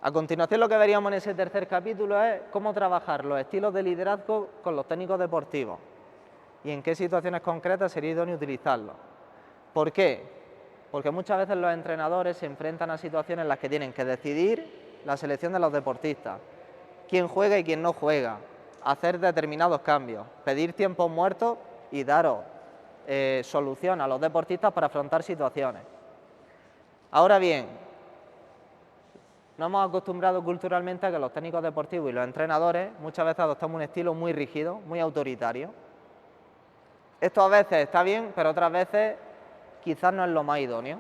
A continuación, lo que veríamos en ese tercer capítulo es cómo trabajar los estilos de liderazgo con los técnicos deportivos y en qué situaciones concretas sería idóneo utilizarlos. ¿Por qué? Porque muchas veces los entrenadores se enfrentan a situaciones en las que tienen que decidir la selección de los deportistas, quién juega y quién no juega, hacer determinados cambios, pedir tiempos muertos y daros solución a los deportistas para afrontar situaciones. Ahora bien, nos hemos acostumbrado culturalmente a que los técnicos deportivos y los entrenadores muchas veces adoptamos un estilo muy rígido, muy autoritario. Esto a veces está bien, pero otras veces quizás no es lo más idóneo.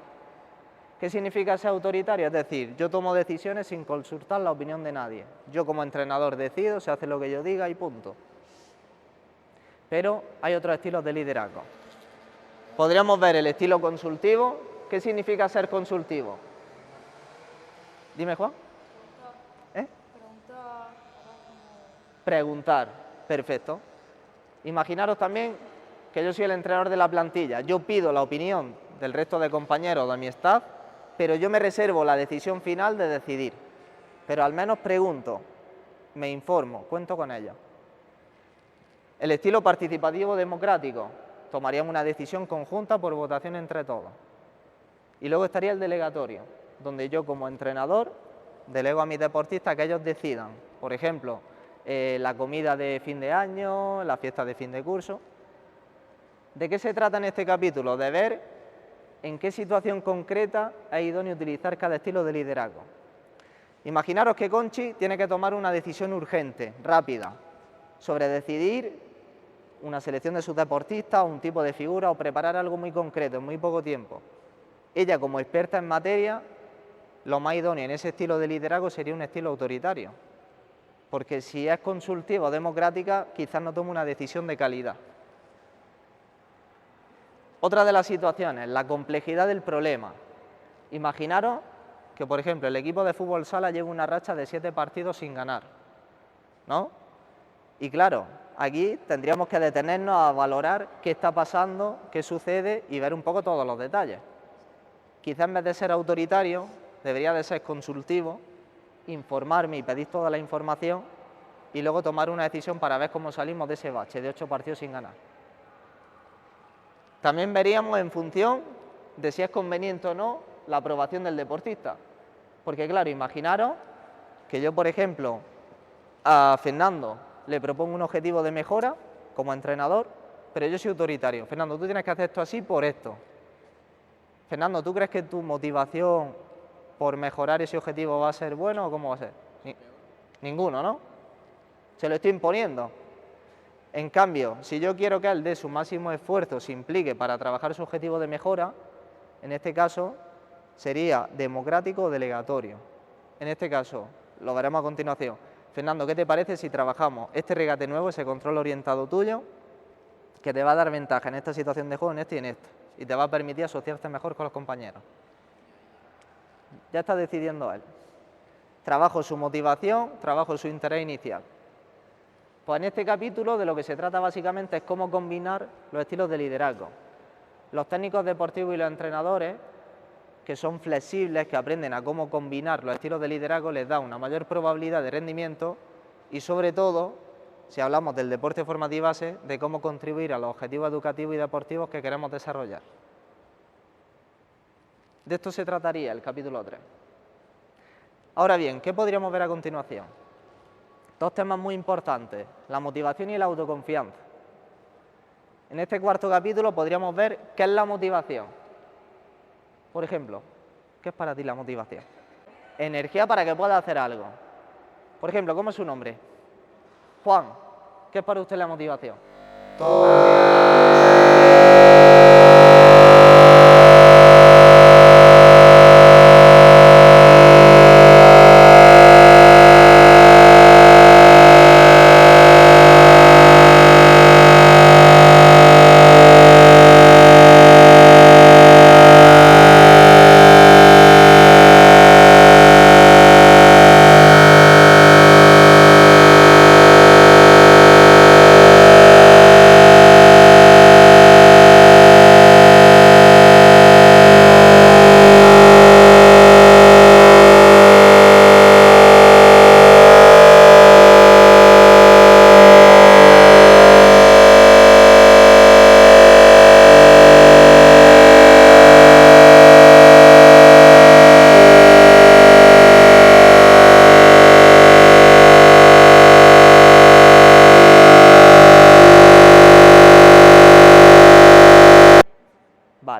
¿Qué significa ser autoritario? Es decir, yo tomo decisiones sin consultar la opinión de nadie. Yo como entrenador decido, se hace lo que yo diga y punto. Pero hay otros estilos de liderazgo. Podríamos ver el estilo consultivo. ¿Qué significa ser consultivo? Dime, Juan. Preguntar, perfecto. Imaginaros también que yo soy el entrenador de la plantilla. Yo pido la opinión del resto de compañeros de mi staff, pero yo me reservo la decisión final de decidir. Pero al menos pregunto, me informo, cuento con ella. El estilo participativo democrático. Tomaríamos una decisión conjunta por votación entre todos. Y luego estaría el delegatorio, donde yo como entrenador delego a mis deportistas que ellos decidan. Por ejemplo, la comida de fin de año, la fiesta de fin de curso. ¿De qué se trata en este capítulo? De ver en qué situación concreta es idóneo utilizar cada estilo de liderazgo. Imaginaros que Conchi tiene que tomar una decisión urgente, rápida, sobre decidir una selección de sus deportistas, un tipo de figura o preparar algo muy concreto en muy poco tiempo. Ella, como experta en materia, lo más idóneo en ese estilo de liderazgo sería un estilo autoritario, porque si es consultiva o democrática, quizás no tome una decisión de calidad. Otra de las situaciones, la complejidad del problema. Imaginaros que, por ejemplo, el equipo de fútbol sala lleva una racha de 7 partidos sin ganar, ¿no? Y claro, aquí tendríamos que detenernos a valorar qué está pasando, qué sucede y ver un poco todos los detalles. Quizás en vez de ser autoritario, debería de ser consultivo, informarme y pedir toda la información y luego tomar una decisión para ver cómo salimos de ese bache de 8 partidos sin ganar. También veríamos en función de si es conveniente o no la aprobación del deportista. Porque claro, imaginaros que yo, por ejemplo, a Fernando le propongo un objetivo de mejora como entrenador, pero yo soy autoritario. Fernando, tú tienes que hacer esto así por esto. Fernando, ¿tú crees que tu motivación por mejorar ese objetivo va a ser bueno o cómo va a ser? Ninguno, ¿no? Se lo estoy imponiendo. En cambio, si yo quiero que él dé su máximo esfuerzo, se implique para trabajar su objetivo de mejora, en este caso sería democrático o delegatorio. En este caso, lo veremos a continuación. Fernando, ¿qué te parece si trabajamos este regate nuevo, ese control orientado tuyo, que te va a dar ventaja en esta situación de juego, en esto y en esto, y te va a permitir asociarte mejor con los compañeros? Ya está decidiendo él. Trabajo su motivación, trabajo su interés inicial. Pues en este capítulo de lo que se trata básicamente es cómo combinar los estilos de liderazgo. Los técnicos deportivos y los entrenadores, que son flexibles, que aprenden a cómo combinar los estilos de liderazgo, les da una mayor probabilidad de rendimiento y sobre todo, si hablamos del deporte formativo base, de cómo contribuir a los objetivos educativos y deportivos que queremos desarrollar. De esto se trataría el capítulo 3. Ahora bien, ¿qué podríamos ver a continuación? Dos temas muy importantes, la motivación y la autoconfianza. En este cuarto capítulo podríamos ver qué es la motivación. Por ejemplo, ¿qué es para ti la motivación? Energía para que puedas hacer algo. Por ejemplo, ¿cómo es su nombre? Juan, ¿qué es para usted la motivación?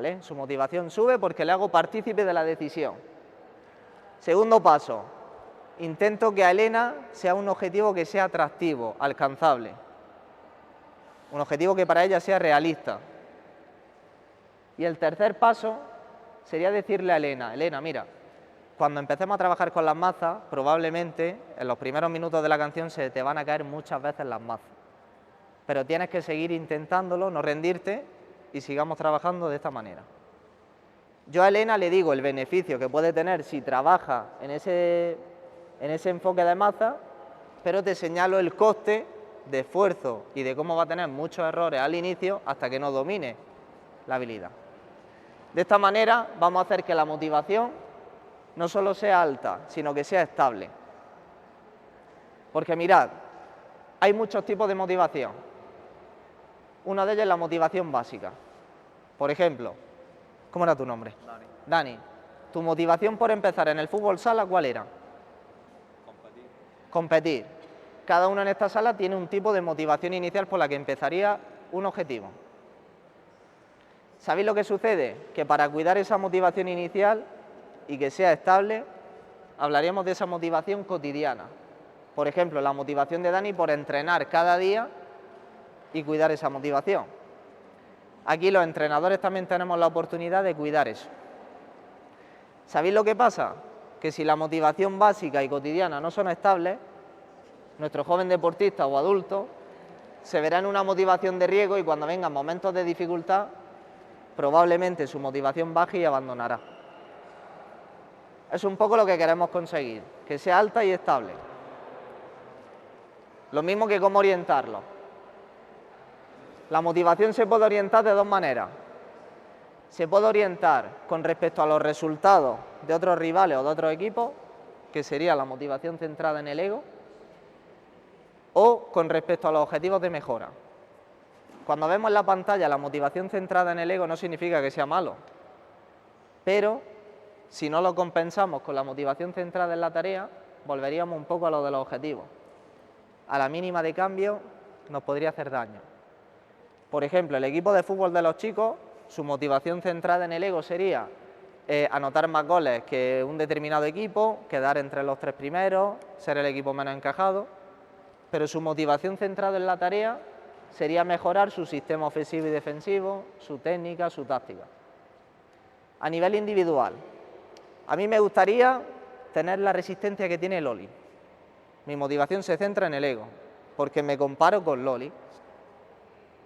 ¿vale? Su motivación sube porque le hago partícipe de la decisión. Segundo paso, intento que a Elena sea un objetivo que sea atractivo, alcanzable. Un objetivo que para ella sea realista. Y el tercer paso sería decirle a Elena, Elena, mira, cuando empecemos a trabajar con las mazas, probablemente en los primeros minutos de la canción se te van a caer muchas veces las mazas. Pero tienes que seguir intentándolo, no rendirte y sigamos trabajando de esta manera. Yo a Elena le digo el beneficio que puede tener si trabaja en ese enfoque de maza, pero te señalo el coste de esfuerzo y de cómo va a tener muchos errores al inicio hasta que no domine la habilidad. De esta manera vamos a hacer que la motivación no solo sea alta, sino que sea estable. Porque mirad, hay muchos tipos de motivación. Una de ellas es la motivación básica. Por ejemplo, ¿cómo era tu nombre? Dani. Dani, tu motivación por empezar en el fútbol sala, ¿cuál era? Competir. Competir. Cada uno en esta sala tiene un tipo de motivación inicial por la que empezaría un objetivo. ¿Sabéis lo que sucede? Que para cuidar esa motivación inicial y que sea estable, hablaríamos de esa motivación cotidiana. Por ejemplo, la motivación de Dani por entrenar cada día y cuidar esa motivación. Aquí los entrenadores también tenemos la oportunidad de cuidar eso. ¿Sabéis lo que pasa? Que si la motivación básica y cotidiana no son estables, nuestro joven deportista o adulto se verá en una motivación de riesgo y cuando vengan momentos de dificultad, probablemente su motivación baje y abandonará. Es un poco lo que queremos conseguir, que sea alta y estable. Lo mismo que cómo orientarlo. La motivación se puede orientar de dos maneras. Se puede orientar con respecto a los resultados de otros rivales o de otros equipos, que sería la motivación centrada en el ego, o con respecto a los objetivos de mejora. Cuando vemos en la pantalla la motivación centrada en el ego no significa que sea malo, pero si no lo compensamos con la motivación centrada en la tarea, volveríamos un poco a lo de los objetivos. A la mínima de cambio nos podría hacer daño. Por ejemplo, el equipo de fútbol de los chicos, su motivación centrada en el ego sería anotar más goles que un determinado equipo, quedar entre los 3 primeros, ser el equipo menos encajado, pero su motivación centrada en la tarea sería mejorar su sistema ofensivo y defensivo, su técnica, su táctica. A nivel individual, a mí me gustaría tener la resistencia que tiene Loli. Mi motivación se centra en el ego, porque me comparo con Loli.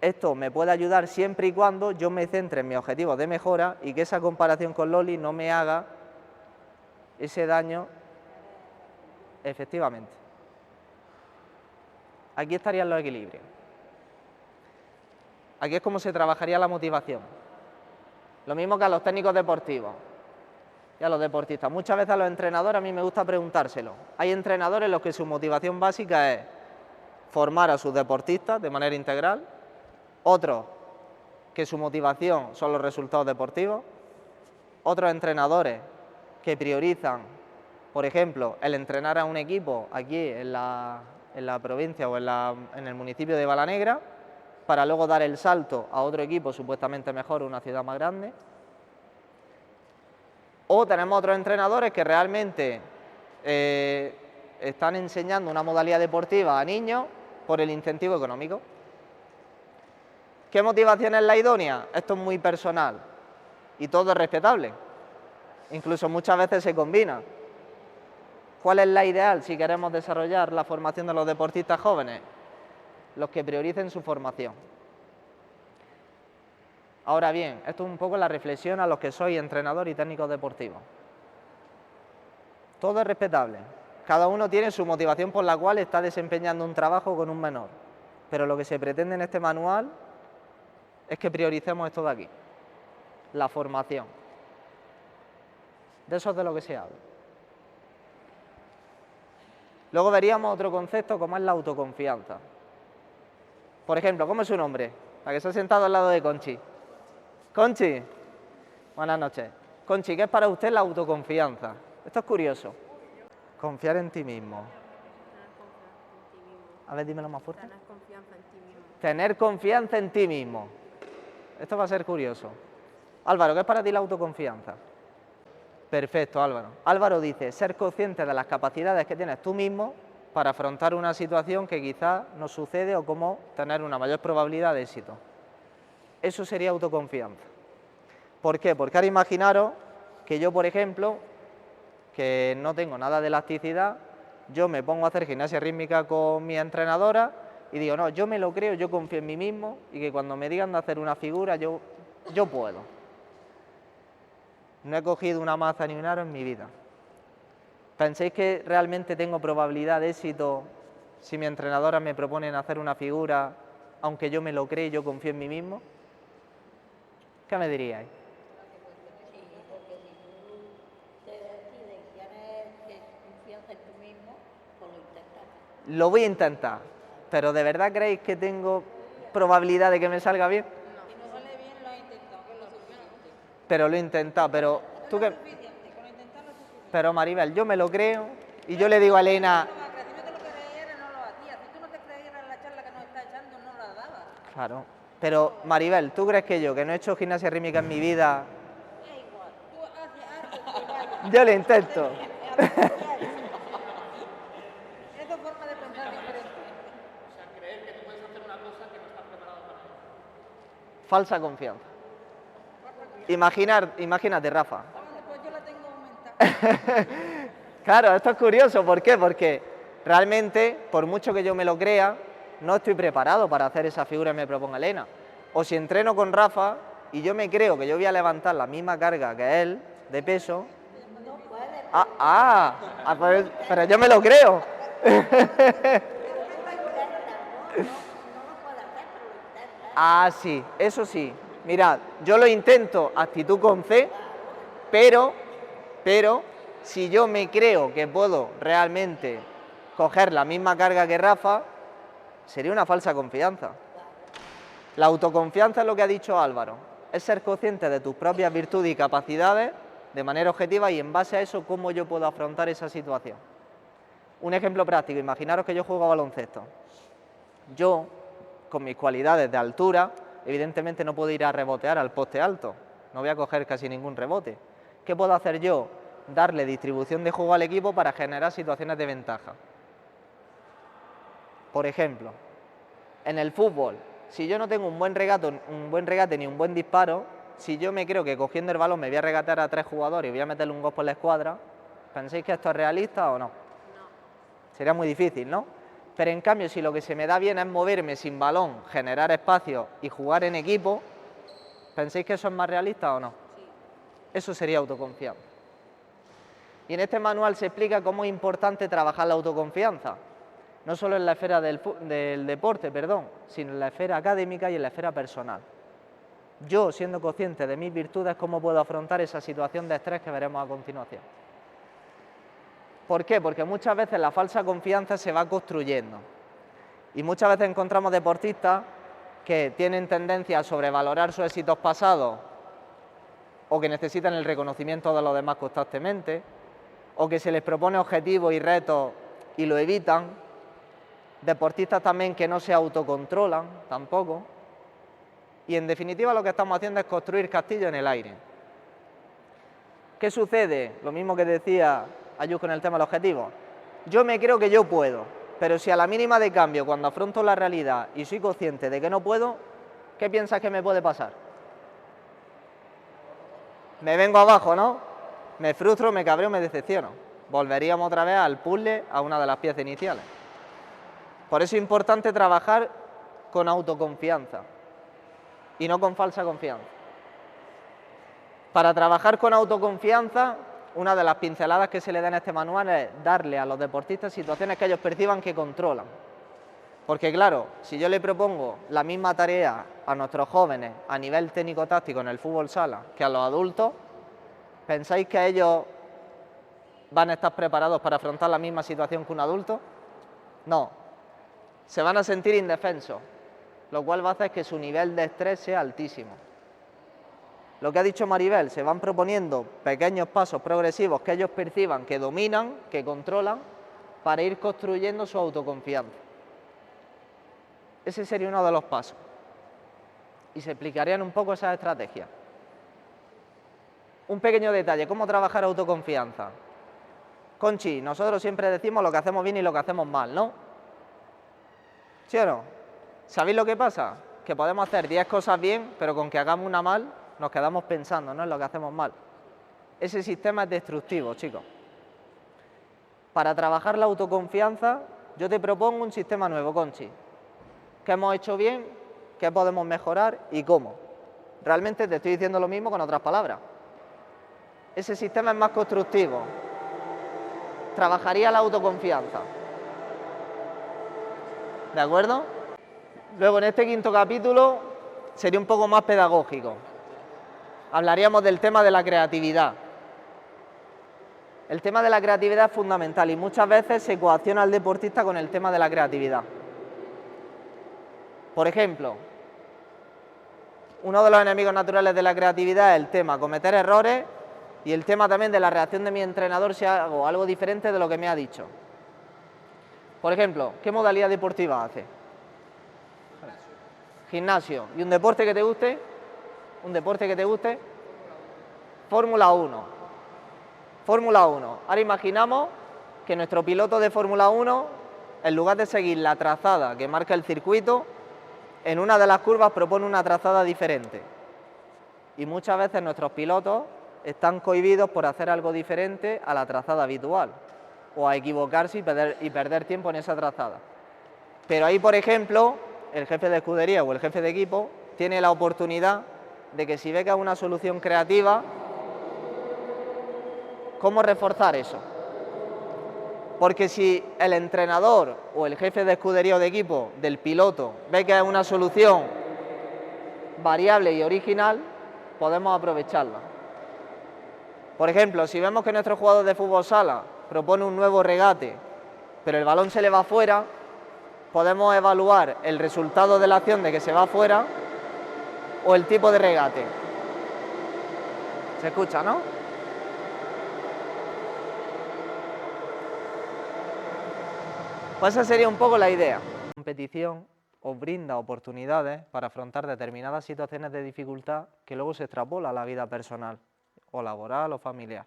Esto me puede ayudar siempre y cuando yo me centre en mis objetivos de mejora y que esa comparación con Loli no me haga ese daño efectivamente. Aquí estarían los equilibrios. Aquí es como se trabajaría la motivación. Lo mismo que a los técnicos deportivos y a los deportistas. Muchas veces a los entrenadores a mí me gusta preguntárselo. Hay entrenadores en los que su motivación básica es formar a sus deportistas de manera integral, otros que su motivación son los resultados deportivos, otros entrenadores que priorizan, por ejemplo, el entrenar a un equipo aquí en la provincia o en el municipio de Balanegra, para luego dar el salto a otro equipo supuestamente mejor, una ciudad más grande. O tenemos otros entrenadores que realmente están enseñando una modalidad deportiva a niños por el incentivo económico. ¿Qué motivación es la idónea? Esto es muy personal y todo es respetable. Incluso muchas veces se combina. ¿Cuál es la ideal si queremos desarrollar la formación de los deportistas jóvenes? Los que prioricen su formación. Ahora bien, esto es un poco la reflexión a los que sois entrenador y técnicos deportivos. Todo es respetable. Cada uno tiene su motivación por la cual está desempeñando un trabajo con un menor. Pero lo que se pretende en este manual es que prioricemos esto de aquí, la formación. De eso es de lo que se habla. Luego veríamos otro concepto como es la autoconfianza. Por ejemplo, ¿cómo es su nombre? La que se ha sentado al lado de Conchi. Conchi, buenas noches. Conchi, ¿qué es para usted la autoconfianza? Esto es curioso. Confiar en ti mismo. A ver, dímelo más fuerte. Tener confianza en ti mismo. Tener confianza en ti mismo. Esto va a ser curioso. Álvaro, ¿qué es para ti la autoconfianza? Perfecto, Álvaro. Álvaro dice, ser consciente de las capacidades que tienes tú mismo para afrontar una situación que quizás no sucede o cómo tener una mayor probabilidad de éxito. Eso sería autoconfianza. ¿Por qué? Porque ahora imaginaros que yo, por ejemplo, que no tengo nada de elasticidad, yo me pongo a hacer gimnasia rítmica con mi entrenadora y digo, no, yo me lo creo, yo confío en mí mismo y que cuando me digan de hacer una figura, yo puedo. No he cogido una maza ni un aro en mi vida. ¿Pensáis que realmente tengo probabilidad de éxito si mi entrenadora me propone hacer una figura, aunque yo me lo cree y yo confío en mí mismo? ¿Qué me diríais? Sí, porque si tú te decides y tienes confianza en tú mismo, pues lo intentas. Lo voy a intentar, pero ¿de verdad creéis que tengo probabilidad de que me salga bien? Si no sale bien, lo has intentado, que es lo suficiente. Pero lo he intentado, pero tú Es qué... lo suficiente, con intentarlo es suficiente. Pero Maribel, yo me lo creo y yo le digo a Elena... No lo vas a creer. Si no te lo creyeras, no lo hacías. Si tú no te creyeras en la charla que nos está echando, no la dabas. Claro, pero Maribel, ¿tú crees que yo, que no he hecho gimnasia rítmica en mi vida, Es igual. Tú haces algo que vaya. yo lo intento? Es tu forma de pensar diferente. Falsa confianza. Imagínate, Rafa. Pues yo la tengo aumentada. Claro, esto es curioso, ¿por qué? Porque realmente, por mucho que yo me lo crea, no estoy preparado para hacer esa figura que me proponga Elena. O si entreno con Rafa y yo me creo que yo voy a levantar la misma carga que él, de peso... No puedes. Pues, pero yo me lo creo. Pero tú lo intentas, ¿no? No lo puedes hacer, pero lo intentas. Sí, eso sí. Mirad, yo lo intento actitud con C, pero si yo me creo que puedo realmente coger la misma carga que Rafa, sería una falsa confianza. La autoconfianza es lo que ha dicho Álvaro, es ser consciente de tus propias virtudes y capacidades de manera objetiva y en base a eso cómo yo puedo afrontar esa situación. Un ejemplo práctico, imaginaros que yo juego a baloncesto. Yo, con mis cualidades de altura, evidentemente no puedo ir a rebotear al poste alto, no voy a coger casi ningún rebote. ¿Qué puedo hacer yo? Darle distribución de juego al equipo para generar situaciones de ventaja. Por ejemplo, en el fútbol, si yo no tengo un buen regate ni un buen disparo, si yo me creo que cogiendo el balón me voy a regatear a 3 jugadores y voy a meterle un gol por la escuadra, ¿pensáis que esto es realista o no? No. Sería muy difícil, ¿no? Pero en cambio, si lo que se me da bien es moverme sin balón, generar espacio y jugar en equipo, ¿pensáis que eso es más realista o no? Sí. Eso sería autoconfianza. Y en este manual se explica cómo es importante trabajar la autoconfianza, no solo en la esfera del deporte, sino en la esfera académica y en la esfera personal. Yo, siendo consciente de mis virtudes, ¿cómo puedo afrontar esa situación de estrés que veremos a continuación? ¿Por qué? Porque muchas veces la falsa confianza se va construyendo. Y muchas veces encontramos deportistas que tienen tendencia a sobrevalorar sus éxitos pasados o que necesitan el reconocimiento de los demás constantemente, o que se les propone objetivos y retos y lo evitan. Deportistas también que no se autocontrolan tampoco. Y en definitiva lo que estamos haciendo es construir castillos en el aire. ¿Qué sucede? Lo mismo que decía Ayuso con el tema del objetivo. Yo me creo que yo puedo, pero si a la mínima de cambio, cuando afronto la realidad y soy consciente de que no puedo, ¿qué piensas que me puede pasar? Me vengo abajo, ¿no? Me frustro, me cabreo, me decepciono. Volveríamos otra vez al puzzle, a una de las piezas iniciales. Por eso es importante trabajar con autoconfianza y no con falsa confianza. Para trabajar con autoconfianza, una de las pinceladas que se le da en este manual es darle a los deportistas situaciones que ellos perciban que controlan. Porque claro, si yo le propongo la misma tarea a nuestros jóvenes a nivel técnico-táctico en el fútbol sala que a los adultos, ¿pensáis que ellos van a estar preparados para afrontar la misma situación que un adulto? No. Se van a sentir indefensos, lo cual va a hacer que su nivel de estrés sea altísimo. Lo que ha dicho Maribel, se van proponiendo pequeños pasos progresivos que ellos perciban que dominan, que controlan, para ir construyendo su autoconfianza. Ese sería uno de los pasos. Y se explicarían un poco esas estrategias. Un pequeño detalle, ¿cómo trabajar autoconfianza? Conchi, nosotros siempre decimos lo que hacemos bien y lo que hacemos mal, ¿no? ¿Sí o no? ¿Sabéis lo que pasa? Que podemos hacer 10 cosas bien, pero con que hagamos una mal, nos quedamos pensando, ¿no?, en lo que hacemos mal. Ese sistema es destructivo, chicos. Para trabajar la autoconfianza, yo te propongo un sistema nuevo, Conchi. ¿Qué hemos hecho bien? ¿Qué podemos mejorar? ¿Y cómo? Realmente te estoy diciendo lo mismo con otras palabras. Ese sistema es más constructivo. Trabajaría la autoconfianza. ¿De acuerdo? Luego, en este quinto capítulo, sería un poco más pedagógico. Hablaríamos del tema de la creatividad. El tema de la creatividad es fundamental y muchas veces se coacciona al deportista con el tema de la creatividad. Por ejemplo, uno de los enemigos naturales de la creatividad es el tema cometer errores y el tema también de la reacción de mi entrenador si hago algo diferente de lo que me ha dicho. Por ejemplo, ¿qué modalidad deportiva hace? Gimnasio. ¿Y un deporte que te guste? ¿Un deporte que te guste? Fórmula 1. Fórmula 1. Ahora imaginamos que nuestro piloto de Fórmula 1, en lugar de seguir la trazada que marca el circuito, en una de las curvas propone una trazada diferente. Y muchas veces nuestros pilotos están cohibidos por hacer algo diferente a la trazada habitual, o a equivocarse y perder tiempo en esa trazada. Pero ahí, por ejemplo, el jefe de escudería o el jefe de equipo tiene la oportunidad de que si ve que hay una solución creativa, ¿cómo reforzar eso? Porque si el entrenador o el jefe de escudería o de equipo del piloto ve que es una solución variable y original, podemos aprovecharla. Por ejemplo, si vemos que nuestro jugador de fútbol sala propone un nuevo regate, pero el balón se le va fuera, podemos evaluar el resultado de la acción de que se va fuera o el tipo de regate. ¿Se escucha, no? Pues esa sería un poco la idea. La competición os brinda oportunidades para afrontar determinadas situaciones de dificultad que luego se extrapola a la vida personal, o laboral o familiar.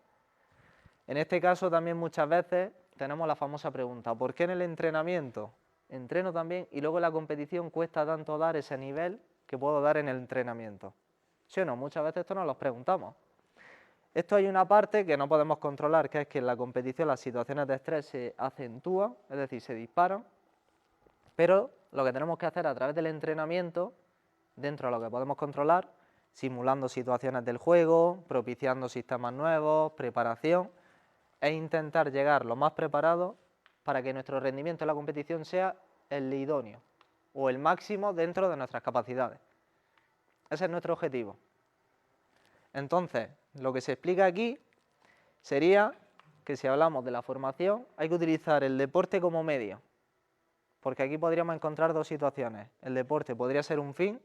En este caso también muchas veces tenemos la famosa pregunta, ¿por qué en el entrenamiento entreno también y luego en la competición cuesta tanto dar ese nivel que puedo dar en el entrenamiento? ¿Sí o no? Muchas veces esto nos lo preguntamos. Esto hay una parte que no podemos controlar, que es que en la competición las situaciones de estrés se acentúan, es decir, se disparan, pero lo que tenemos que hacer a través del entrenamiento, dentro de lo que podemos controlar, simulando situaciones del juego, propiciando sistemas nuevos, preparación, es intentar llegar lo más preparado para que nuestro rendimiento en la competición sea el idóneo o el máximo dentro de nuestras capacidades. Ese es nuestro objetivo. Entonces, lo que se explica aquí sería que si hablamos de la formación hay que utilizar el deporte como medio, porque aquí podríamos encontrar dos situaciones. El deporte podría ser un fin,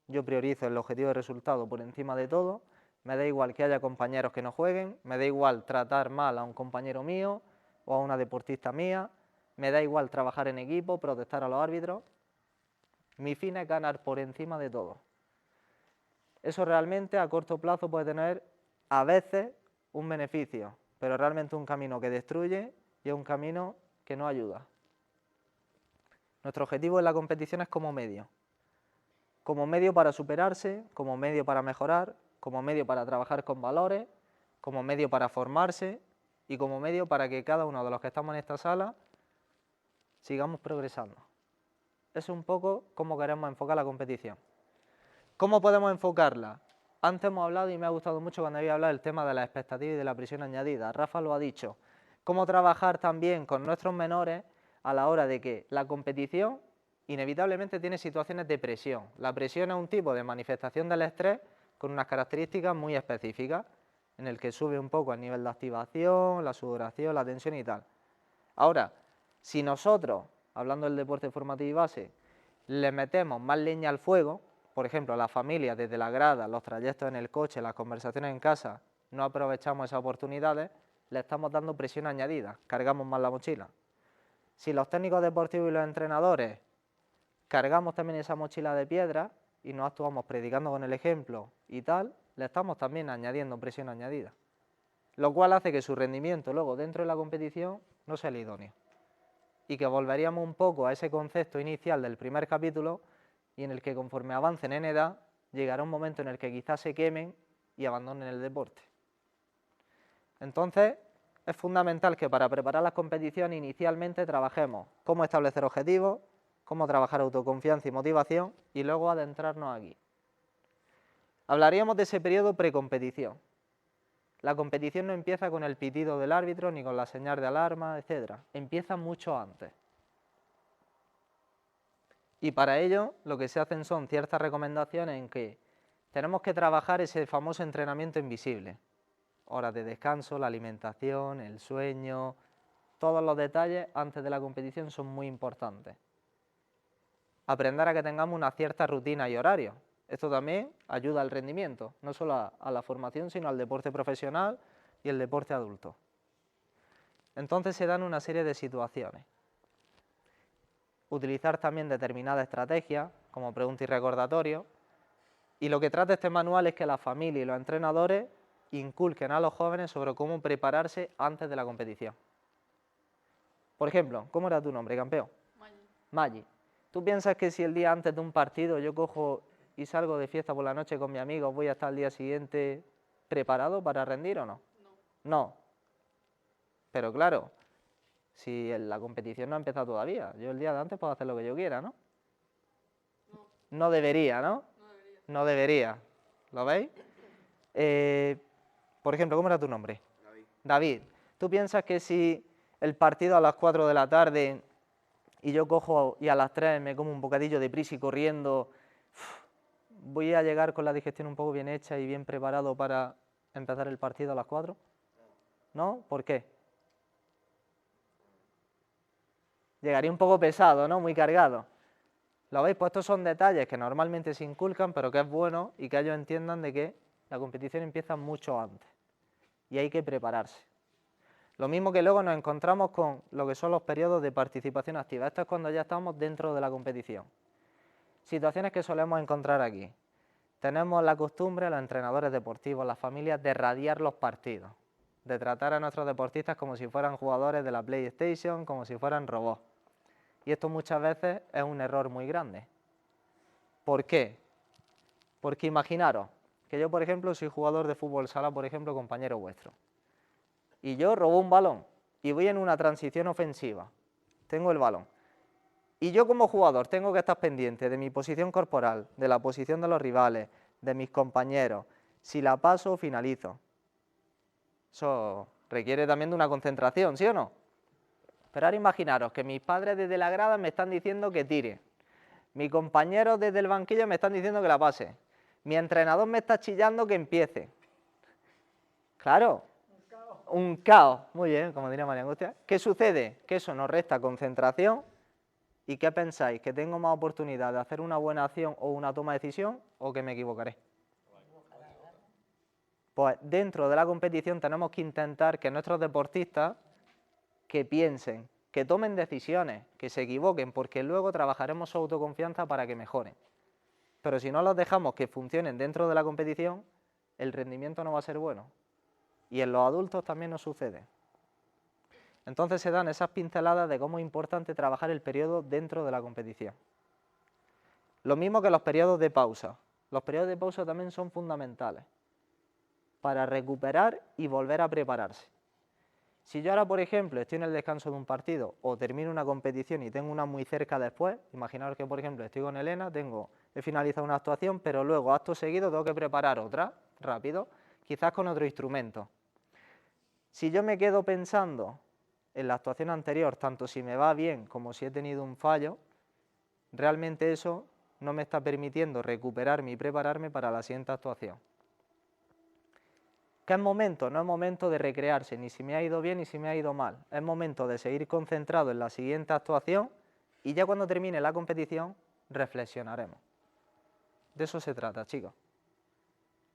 yo priorizo el objetivo de resultado por encima de todo, me da igual que haya compañeros que no jueguen, me da igual tratar mal a un compañero mío o a una deportista mía, me da igual trabajar en equipo, protestar a los árbitros, mi fin es ganar por encima de todo. Eso realmente a corto plazo puede tener a veces un beneficio, pero realmente un camino que destruye y es un camino que no ayuda. Nuestro objetivo en la competición es como medio para superarse, como medio para mejorar, como medio para trabajar con valores, como medio para formarse y como medio para que cada uno de los que estamos en esta sala sigamos progresando. Eso es un poco cómo queremos enfocar la competición. ¿Cómo podemos enfocarla? Antes hemos hablado y me ha gustado mucho cuando había hablado del tema de la expectativa y de la presión añadida. Rafa lo ha dicho. Cómo trabajar también con nuestros menores a la hora de que la competición inevitablemente tiene situaciones de presión. La presión es un tipo de manifestación del estrés con unas características muy específicas, en el que sube un poco el nivel de activación, la sudoración, la tensión y tal. Ahora, si nosotros, hablando del deporte formativo y base, le metemos más leña al fuego, por ejemplo, las familias desde la grada, los trayectos en el coche, las conversaciones en casa, no aprovechamos esas oportunidades, le estamos dando presión añadida, cargamos más la mochila. Si los técnicos deportivos y los entrenadores cargamos también esa mochila de piedra y no actuamos predicando con el ejemplo y tal, le estamos también añadiendo presión añadida, lo cual hace que su rendimiento luego dentro de la competición no sea el idóneo. Y que volveríamos un poco a ese concepto inicial del primer capítulo y en el que conforme avancen en edad llegará un momento en el que quizás se quemen y abandonen el deporte. Entonces, es fundamental que para preparar las competiciones inicialmente trabajemos cómo establecer objetivos, cómo trabajar autoconfianza y motivación y luego adentrarnos aquí. Hablaríamos de ese periodo precompetición. La competición no empieza con el pitido del árbitro ni con la señal de alarma, etc. Empieza mucho antes. Y para ello lo que se hacen son ciertas recomendaciones en que tenemos que trabajar ese famoso entrenamiento invisible. Horas de descanso, la alimentación, el sueño, todos los detalles antes de la competición son muy importantes. Aprender a que tengamos una cierta rutina y horario. Esto también ayuda al rendimiento, no solo a la formación, sino al deporte profesional y el deporte adulto. Entonces se dan una serie de situaciones. Utilizar también determinadas estrategias, como pregunta y recordatorio. Y lo que trata este manual es que la familia y los entrenadores inculquen a los jóvenes sobre cómo prepararse antes de la competición. Por ejemplo, ¿cómo era tu nombre, campeón? Maggi. Maggi. ¿Tú piensas que si el día antes de un partido yo cojo y salgo de fiesta por la noche con mis amigos, voy a estar al día siguiente preparado para rendir o no? No. No. Pero claro, si la competición no ha empezado todavía, yo el día de antes puedo hacer lo que yo quiera, ¿no? No. No debería, ¿no? No debería. No debería. ¿Lo veis? Por ejemplo, ¿cómo era tu nombre? David. David. ¿Tú piensas que si el partido a las 4 de la tarde y yo cojo y a las 3 me como un bocadillo de prisa y corriendo, voy a llegar con la digestión un poco bien hecha y bien preparado para empezar el partido a las 4? ¿No? ¿Por qué? Llegaría un poco pesado, ¿no? Muy cargado. ¿Lo veis? Pues estos son detalles que normalmente se inculcan, pero que es bueno y que ellos entiendan de que la competición empieza mucho antes y hay que prepararse. Lo mismo que luego nos encontramos con lo que son los periodos de participación activa. Esto es cuando ya estamos dentro de la competición. Situaciones que solemos encontrar aquí. Tenemos la costumbre, los entrenadores deportivos, las familias, de radiar los partidos, de tratar a nuestros deportistas como si fueran jugadores de la PlayStation, como si fueran robots. Y esto muchas veces es un error muy grande. ¿Por qué? Porque imaginaros que yo, por ejemplo, soy jugador de fútbol sala, por ejemplo, compañero vuestro. Y yo robo un balón y voy en una transición ofensiva. Tengo el balón. Y yo como jugador tengo que estar pendiente de mi posición corporal, de la posición de los rivales, de mis compañeros, si la paso o finalizo. Eso requiere también de una concentración, ¿sí o no? Pero ahora imaginaros que mis padres desde la grada me están diciendo que tire. Mis compañeros desde el banquillo me están diciendo que la pase. Mi entrenador me está chillando que empiece. Claro. Un caos. Muy bien, como diría María Angustia. ¿Qué sucede? Que eso nos resta concentración. ¿Y qué pensáis? ¿Que tengo más oportunidad de hacer una buena acción o una toma de decisión o que me equivocaré? Pues dentro de la competición tenemos que intentar que nuestros deportistas que piensen, que tomen decisiones, que se equivoquen, porque luego trabajaremos su autoconfianza para que mejoren. Pero si no los dejamos que funcionen dentro de la competición, el rendimiento no va a ser bueno. Y en los adultos también nos sucede. Entonces se dan esas pinceladas de cómo es importante trabajar el periodo dentro de la competición. Lo mismo que los periodos de pausa. Los periodos de pausa también son fundamentales para recuperar y volver a prepararse. Si yo ahora, por ejemplo, estoy en el descanso de un partido o termino una competición y tengo una muy cerca después, imaginaos que, por ejemplo, estoy con Elena, he finalizado una actuación, pero luego, acto seguido, tengo que preparar otra, rápido, quizás con otro instrumento. Si yo me quedo pensando en la actuación anterior, tanto si me va bien como si he tenido un fallo, realmente eso no me está permitiendo recuperarme y prepararme para la siguiente actuación. ¿Qué es momento? No es momento de recrearse, ni si me ha ido bien ni si me ha ido mal. Es momento de seguir concentrado en la siguiente actuación y ya cuando termine la competición reflexionaremos. De eso se trata, chicos.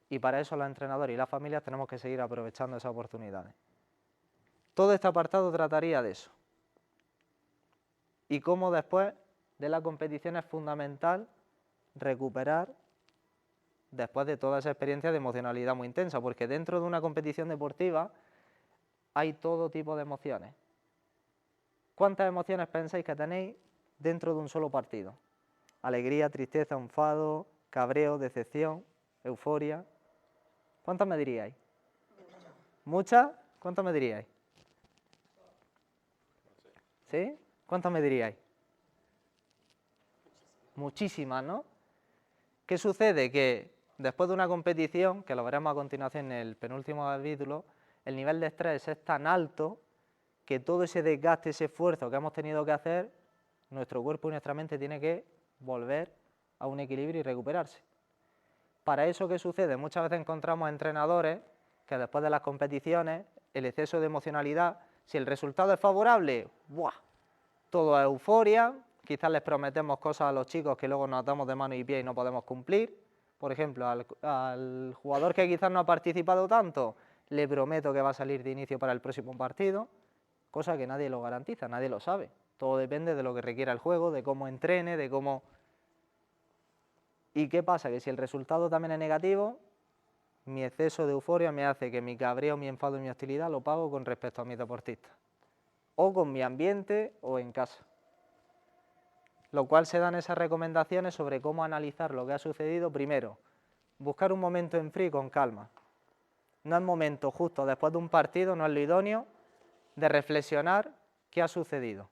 Y para eso los entrenadores y las familias tenemos que seguir aprovechando esas oportunidades. Todo este apartado trataría de eso. Y cómo después de la competición es fundamental recuperar después de toda esa experiencia de emocionalidad muy intensa, porque dentro de una competición deportiva hay todo tipo de emociones. ¿Cuántas emociones pensáis que tenéis dentro de un solo partido? Alegría, tristeza, enfado, cabreo, decepción, euforia. ¿Cuántas me diríais? ¿Muchas? ¿Cuántas me diríais? ¿Sí? ¿Cuántas me diríais? Muchísimas, ¿no? ¿Qué sucede? Que después de una competición, que lo veremos a continuación en el penúltimo capítulo, el nivel de estrés es tan alto que todo ese desgaste, ese esfuerzo que hemos tenido que hacer, nuestro cuerpo y nuestra mente tiene que volver a un equilibrio y recuperarse. Para eso, ¿qué sucede? Muchas veces encontramos entrenadores que después de las competiciones, el exceso de emocionalidad, si el resultado es favorable, ¡buah!, todo es euforia, quizás les prometemos cosas a los chicos que luego nos atamos de mano y pie y no podemos cumplir. Por ejemplo, al jugador que quizás no ha participado tanto, le prometo que va a salir de inicio para el próximo partido, cosa que nadie lo garantiza, nadie lo sabe. Todo depende de lo que requiera el juego, de cómo entrene, de cómo... ¿Y qué pasa? Que si el resultado también es negativo, mi exceso de euforia me hace que mi cabreo, mi enfado y mi hostilidad lo pago con respecto a mis deportistas, o con mi ambiente o en casa. Lo cual se dan esas recomendaciones sobre cómo analizar lo que ha sucedido. Primero, buscar un momento en frío con calma. No es momento justo después de un partido, no es lo idóneo, de reflexionar qué ha sucedido.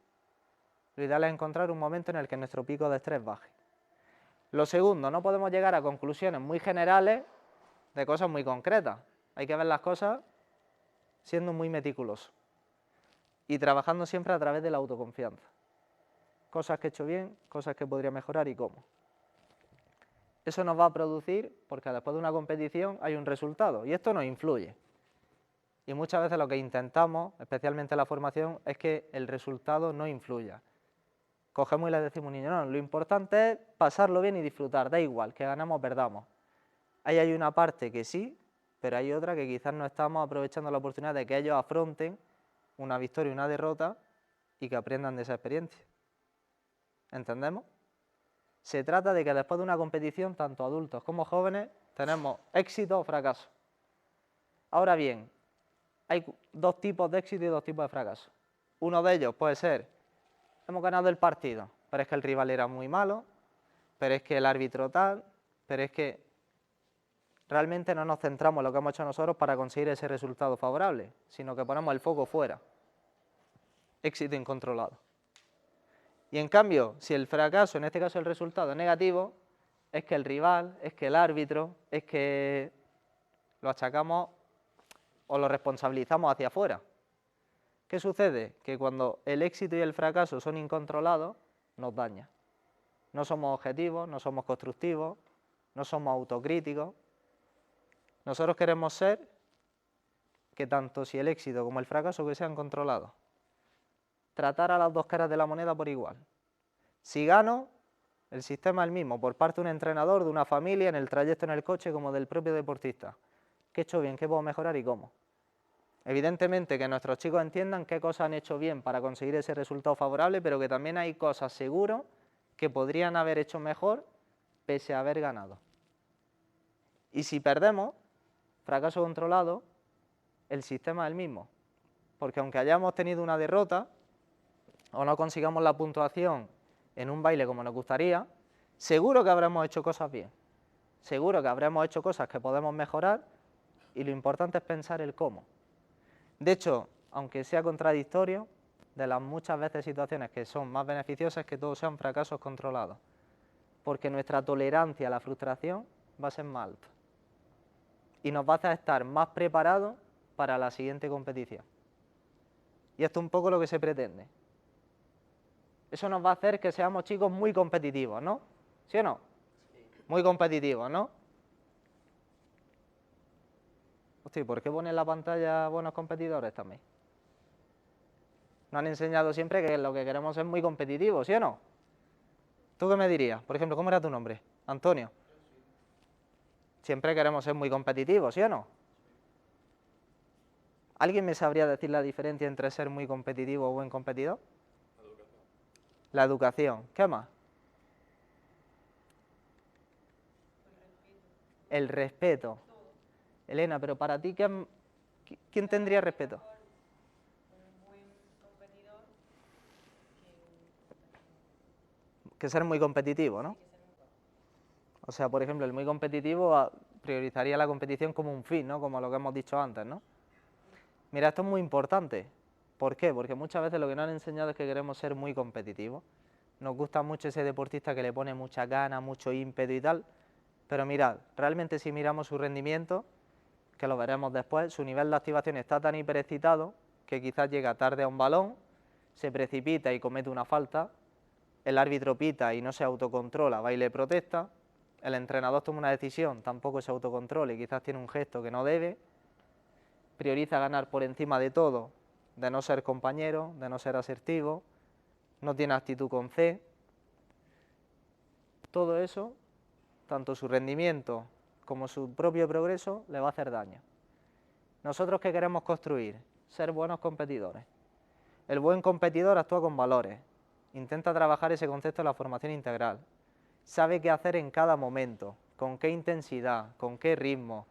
Lo ideal es encontrar un momento en el que nuestro pico de estrés baje. Lo segundo, no podemos llegar a conclusiones muy generales de cosas muy concretas. Hay que ver las cosas siendo muy meticulosos y trabajando siempre a través de la autoconfianza. Cosas que he hecho bien, cosas que podría mejorar y cómo. Eso nos va a producir, porque después de una competición hay un resultado y esto nos influye. Y muchas veces lo que intentamos, especialmente en la formación, es que el resultado no influya. Cogemos y le decimos a un niño, no, lo importante es pasarlo bien y disfrutar, da igual, que ganamos o perdamos. Ahí hay una parte que sí, pero hay otra que quizás no estamos aprovechando la oportunidad de que ellos afronten una victoria y una derrota y que aprendan de esa experiencia. ¿Entendemos? Se trata de que después de una competición, tanto adultos como jóvenes, tenemos éxito o fracaso. Ahora bien, hay dos tipos de éxito y dos tipos de fracaso. Uno de ellos puede ser, hemos ganado el partido, pero es que el rival era muy malo, pero es que el árbitro tal, pero es que realmente no nos centramos en lo que hemos hecho nosotros para conseguir ese resultado favorable, sino que ponemos el foco fuera. Éxito incontrolado. Y en cambio, si el fracaso, en este caso el resultado, es negativo, es que el rival, es que el árbitro, es que lo achacamos o lo responsabilizamos hacia afuera. ¿Qué sucede? Que cuando el éxito y el fracaso son incontrolados, nos daña. No somos objetivos, no somos constructivos, no somos autocríticos. Nosotros queremos ser que tanto si el éxito como el fracaso que sean controlados. Tratar a las dos caras de la moneda por igual. Si gano, el sistema es el mismo, por parte de un entrenador, de una familia, en el trayecto en el coche, como del propio deportista. ¿Qué he hecho bien? ¿Qué puedo mejorar y cómo? Evidentemente que nuestros chicos entiendan qué cosas han hecho bien para conseguir ese resultado favorable, pero que también hay cosas seguro que podrían haber hecho mejor pese a haber ganado. Y si perdemos, fracaso controlado, el sistema es el mismo, porque aunque hayamos tenido una derrota o no consigamos la puntuación en un baile como nos gustaría, seguro que habremos hecho cosas bien, seguro que habremos hecho cosas que podemos mejorar y lo importante es pensar el cómo. De hecho, aunque sea contradictorio, de las muchas veces situaciones que son más beneficiosas es que todos sean fracasos controlados, porque nuestra tolerancia a la frustración va a ser más alta y nos va a hacer estar más preparados para la siguiente competición. Y esto es un poco lo que se pretende. Eso nos va a hacer que seamos chicos muy competitivos, ¿no? ¿Sí o no? Sí. Muy competitivos, ¿no? Hostia, ¿por qué pone en la pantalla buenos competidores también? Nos han enseñado siempre que lo que queremos es muy competitivos, ¿sí o no? ¿Tú qué me dirías? Por ejemplo, ¿cómo era tu nombre? Antonio. Siempre queremos ser muy competitivos, ¿sí o no? ¿Alguien me sabría decir la diferencia entre ser muy competitivo o buen competidor? La educación. ¿Qué más? El respeto. Elena, pero para ti, ¿quién tendría respeto? Un buen competidor Que ser muy competitivo, ¿no? O sea, por ejemplo, el muy competitivo priorizaría la competición como un fin, ¿no? Como lo que hemos dicho antes, ¿no? Mira, esto es muy importante. ¿Por qué? Porque muchas veces lo que nos han enseñado es que queremos ser muy competitivos. Nos gusta mucho ese deportista que le pone mucha gana, mucho ímpetu y tal. Pero mirad, realmente si miramos su rendimiento, que lo veremos después, su nivel de activación está tan hiperexcitado que quizás llega tarde a un balón, se precipita y comete una falta, el árbitro pita y no se autocontrola, va y le protesta, el entrenador toma una decisión, tampoco se autocontrola y quizás tiene un gesto que no debe, prioriza ganar por encima de todo, de no ser compañero, de no ser asertivo, no tiene actitud con C. Todo eso, tanto su rendimiento como su propio progreso, le va a hacer daño. ¿Nosotros qué queremos construir? Ser buenos competidores. El buen competidor actúa con valores, intenta trabajar ese concepto de la formación integral, sabe qué hacer en cada momento, con qué intensidad, con qué ritmo,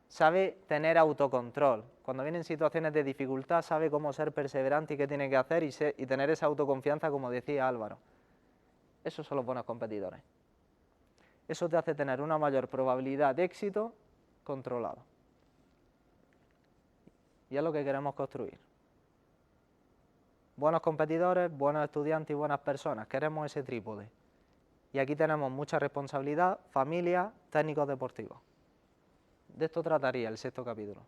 sabe tener autocontrol. Cuando vienen situaciones de dificultad sabe cómo ser perseverante y qué tiene que hacer y tener esa autoconfianza, como decía Álvaro. Esos son los buenos competidores. Eso te hace tener una mayor probabilidad de éxito controlado. Y es lo que queremos construir. Buenos competidores, buenos estudiantes y buenas personas. Queremos ese trípode. Y aquí tenemos mucha responsabilidad, familia, técnicos deportivos. De esto trataría el 6º capítulo.